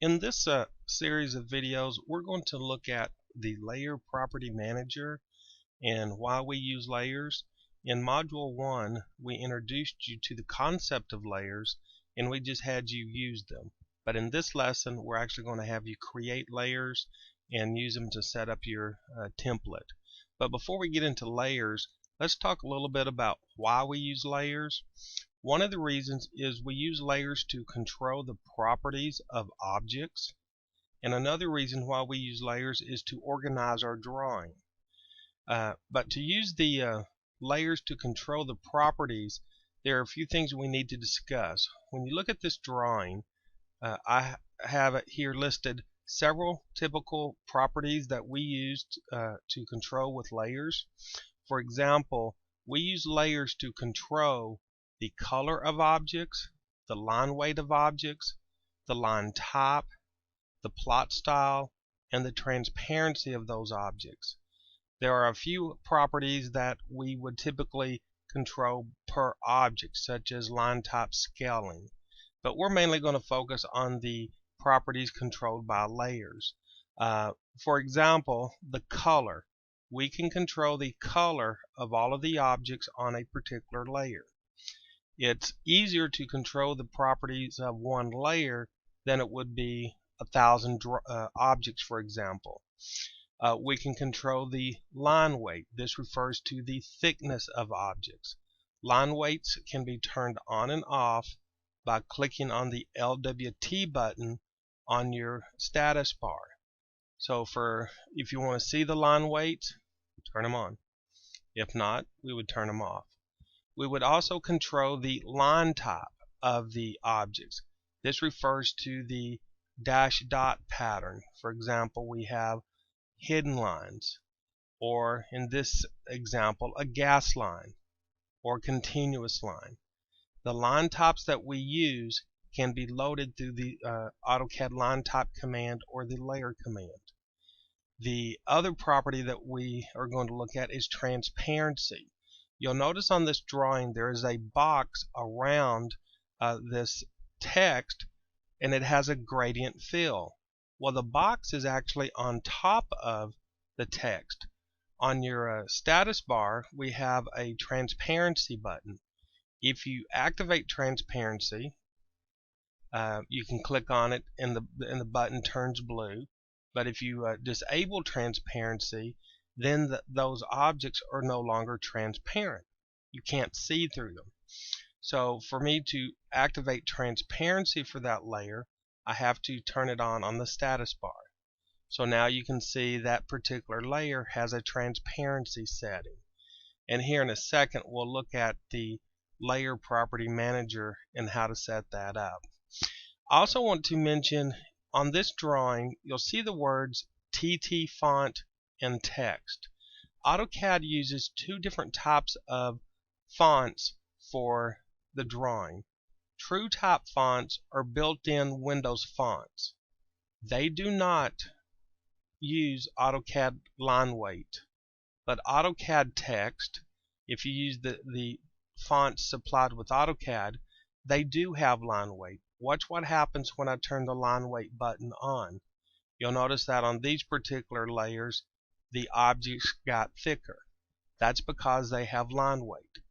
In this series of videos, we're going to look at the Layer Property Manager and why we use layers. In Module 1, we introduced you to the concept of layers and we just had you use them. But in this lesson, we're actually going to have you create layers and use them to set up your template. But before we get into layers, let's talk a little bit about why we use layers. One of the reasons is we use layers to control the properties of objects, and another reason why we use layers is to organize our drawing. But to use the layers to control the properties, there are a few things we need to discuss. When you look at this drawing, I have it here listed several typical properties that we use to control with layers. For example, we use layers to control the color of objects, the line weight of objects, the line type, the plot style, and the transparency of those objects. There are a few properties that we would typically control per object, such as line type scaling, but we're mainly going to focus on the properties controlled by layers. For example, the color. We can control the color of all of the objects on a particular layer. It's easier to control the properties of one layer than it would be 1,000 objects, for example. We can control the line weight. This refers to the thickness of objects. Line weights can be turned on and off by clicking on the LWT button on your status bar. So if you want to see the line weights, turn them on. If not, we would turn them off. We would also control the line type of the objects. This refers to the dash dot pattern. For example, we have hidden lines, or in this example, a gas line or continuous line. The line types that we use can be loaded through the AutoCAD line type command or the layer command. The other property that we are going to look at is transparency. You'll notice on this drawing there is a box around this text, and it has a gradient fill. Well, the box is actually on top of the text. On your status bar, we have a transparency button. If you activate transparency, you can click on it and the button turns blue. But if you disable transparency, then those objects are no longer transparent. You can't see through them. So for me to activate transparency for that layer, I have to turn it on the status bar. So now you can see that particular layer has a transparency setting. And here in a second we'll look at the Layer Property Manager and how to set that up. I also want to mention on this drawing you'll see the words TT font and text. AutoCAD uses two different types of fonts for the drawing. TrueType fonts are built-in Windows fonts. They do not use AutoCAD line weight, but AutoCAD text, if you use the fonts supplied with AutoCAD, they do have line weight. Watch what happens when I turn the line weight button on. You'll notice that on these particular layers the objects got thicker. That's because they have line weight,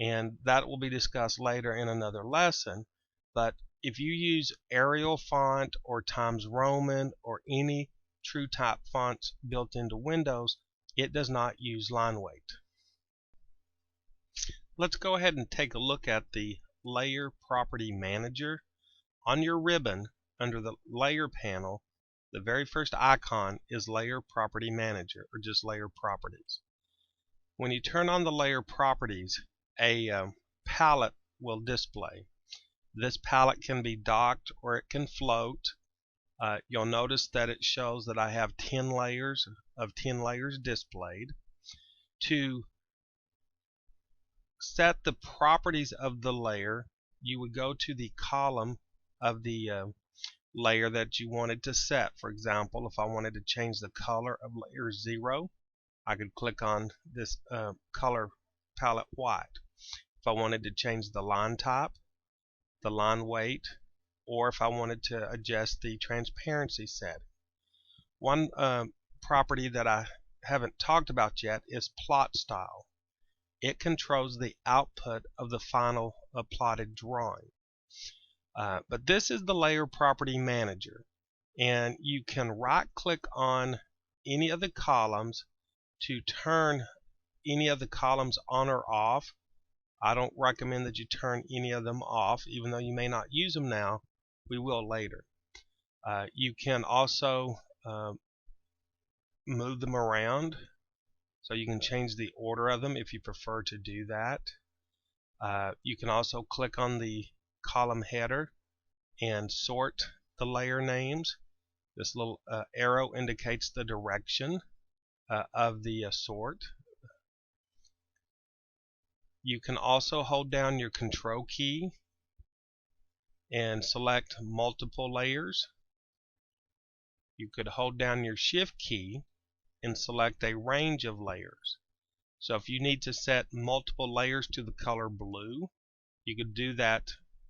and that will be discussed later in another lesson. But if you use Arial font or Times Roman or any TrueType fonts built into Windows, it does not use line weight. Let's go ahead and take a look at the Layer Property Manager. On your ribbon under the Layer panel, the very first icon is Layer Property Manager, or just Layer Properties. When you turn on the Layer Properties, a palette will display. This palette can be docked or it can float. You'll notice that it shows that I have 10 layers displayed. To set the properties of the layer, you would go to the column of the layer that you wanted to set. For example, if I wanted to change the color of layer 0, I could click on this color palette white. If I wanted to change the line type, the line weight, or if I wanted to adjust the transparency setting. One property that I haven't talked about yet is plot style. It controls the output of the final plotted drawing. But this is the layer property manager, and you can right click on any of the columns to turn any of the columns on or off. I don't recommend that you turn any of them off, even though you may not use them now. We will later. You can also move them around, so you can change the order of them if you prefer to do that. You can also click on the column header and sort the layer names. This little arrow indicates the direction of the sort. You can also hold down your control key and select multiple layers. You could hold down your shift key and select a range of layers. So if you need to set multiple layers to the color blue, you could do that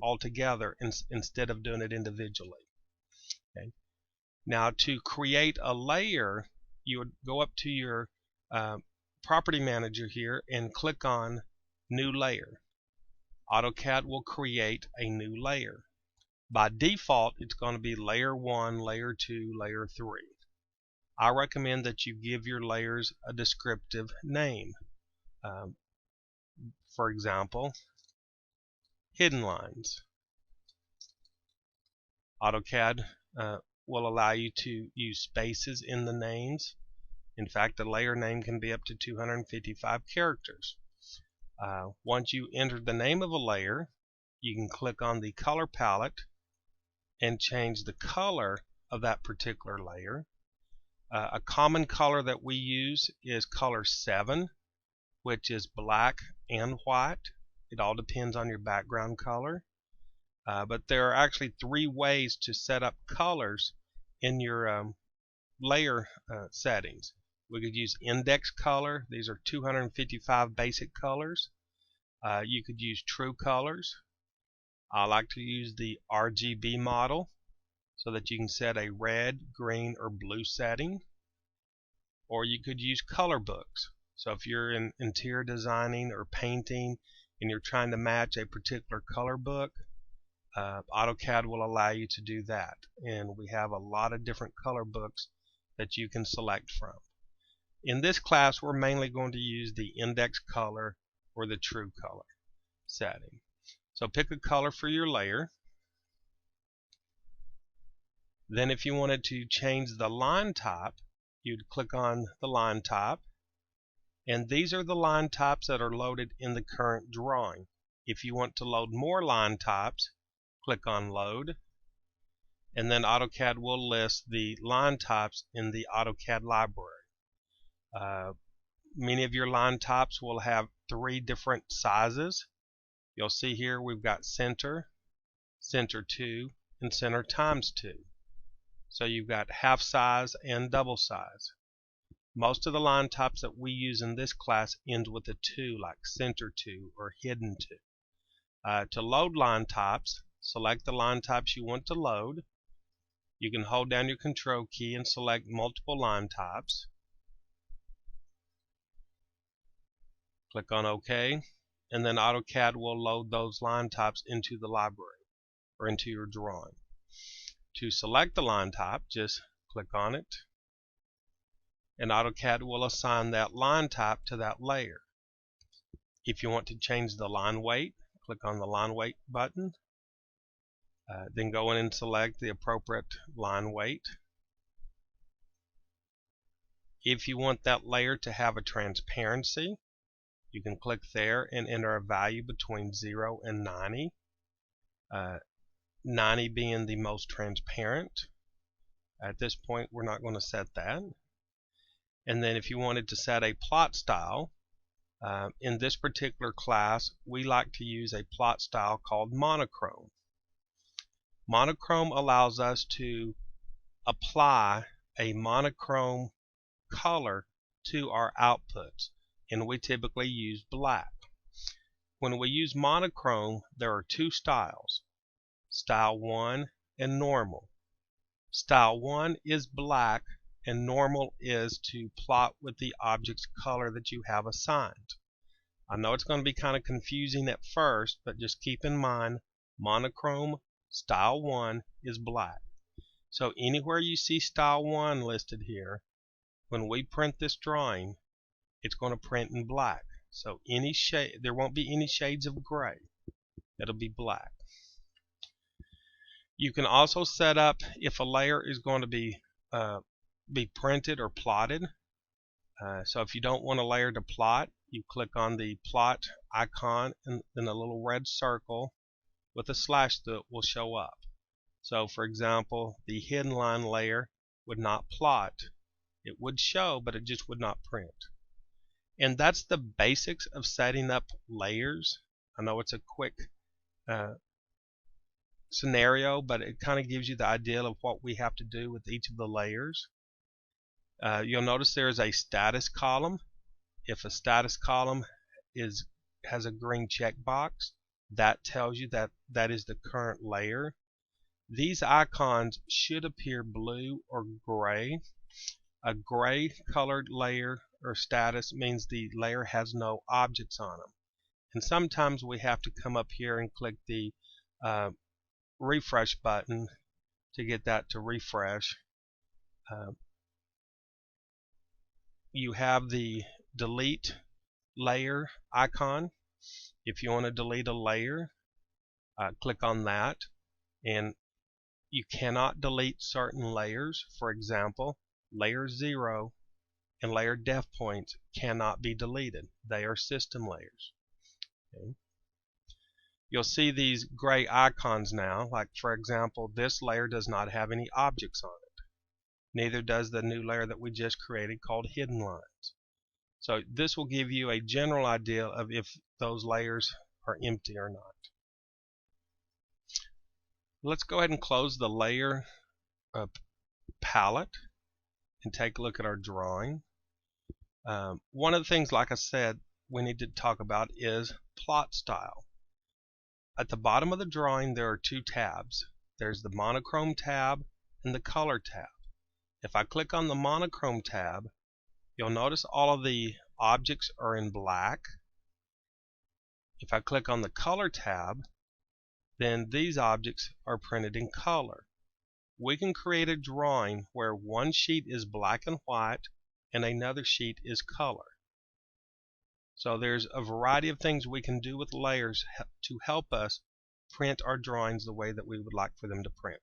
all together instead of doing it individually. Okay. Now to create a layer, you would go up to your property manager here and click on New Layer. AutoCAD will create a new layer. By default, it's going to be Layer 1, Layer 2, Layer 3. I recommend that you give your layers a descriptive name. For example, hidden lines. AutoCAD will allow you to use spaces in the names. In fact, a layer name can be up to 255 characters. Once you enter the name of a layer, you can click on the color palette and change the color of that particular layer. A common color that we use is color 7, which is black and white. It all depends on your background color. But there are actually 3 ways to set up colors in your layer settings. We could use index color. These are 255 basic colors. You could use true colors. I like to use the RGB model so that you can set a red, green, or blue setting. Or you could use color books. So if you're in interior designing or painting and you're trying to match a particular color book, AutoCAD will allow you to do that. And we have a lot of different color books that you can select from. In this class, we're mainly going to use the index color or the true color setting. So pick a color for your layer. Then if you wanted to change the line type, you'd click on the line type. And these are the line types that are loaded in the current drawing. If you want to load more line types, click on Load. And then AutoCAD will list the line types in the AutoCAD library. Many of your line types will have 3 different sizes. You'll see here we've got center, center 2, and center times 2. So you've got half size and double size. Most of the line types that we use in this class end with a 2, like center 2 or hidden 2. To load line types, select the line types you want to load. You can hold down your control key and select multiple line types. Click on OK, and then AutoCAD will load those line types into the library or into your drawing. To select the line type, just click on it, and AutoCAD will assign that line type to that layer. If you want to change the line weight, click on the line weight button, then go in and select the appropriate line weight. If you want that layer to have a transparency, you can click there and enter a value between 0 and 90. 90 being the most transparent. At this point, we're not going to set that. And then if you wanted to set a plot style, in this particular class, we like to use a plot style called monochrome. Monochrome allows us to apply a monochrome color to our outputs, and we typically use black. When we use monochrome, there are 2 styles. Style 1, and Normal. Style 1 is black, and Normal is to plot with the object's color that you have assigned. I know it's going to be kind of confusing at first, but just keep in mind monochrome Style 1 is black. So anywhere you see Style 1 listed here, when we print this drawing, it's going to print in black. So any shade, there won't be any shades of gray. It'll be black. You can also set up if a layer is going to be printed or plotted. So if you don't want a layer to plot, you click on the plot icon, and then a little red circle with a slash through it will show up. So for example, the hidden line layer would not plot. It would show, but it just would not print. And that's the basics of setting up layers. I know it's a quick scenario, but it kind of gives you the idea of what we have to do with each of the layers. You'll notice there is a status column. If a status column has a green checkbox, that tells you that that is the current layer. These icons should appear blue or gray. A gray colored layer or status means the layer has no objects on them. And sometimes we have to come up here and click the refresh button to get that to refresh. You have the delete layer icon. If you want to delete a layer, click on that, and you cannot delete certain layers. For example, layer 0 and layer def points cannot be deleted. They are system layers. Okay. You'll see these gray icons now, like for example, this layer does not have any objects on it. Neither does the new layer that we just created called hidden lines. So this will give you a general idea of if those layers are empty or not. Let's go ahead and close the layer palette and take a look at our drawing. One of the things, like I said, we need to talk about is plot style. At the bottom of the drawing there are two tabs. There's the monochrome tab and the color tab. If I click on the monochrome tab, you'll notice all of the objects are in black. If I click on the color tab, then these objects are printed in color. We can create a drawing where one sheet is black and white and another sheet is color. So there's a variety of things we can do with layers to help us print our drawings the way that we would like for them to print.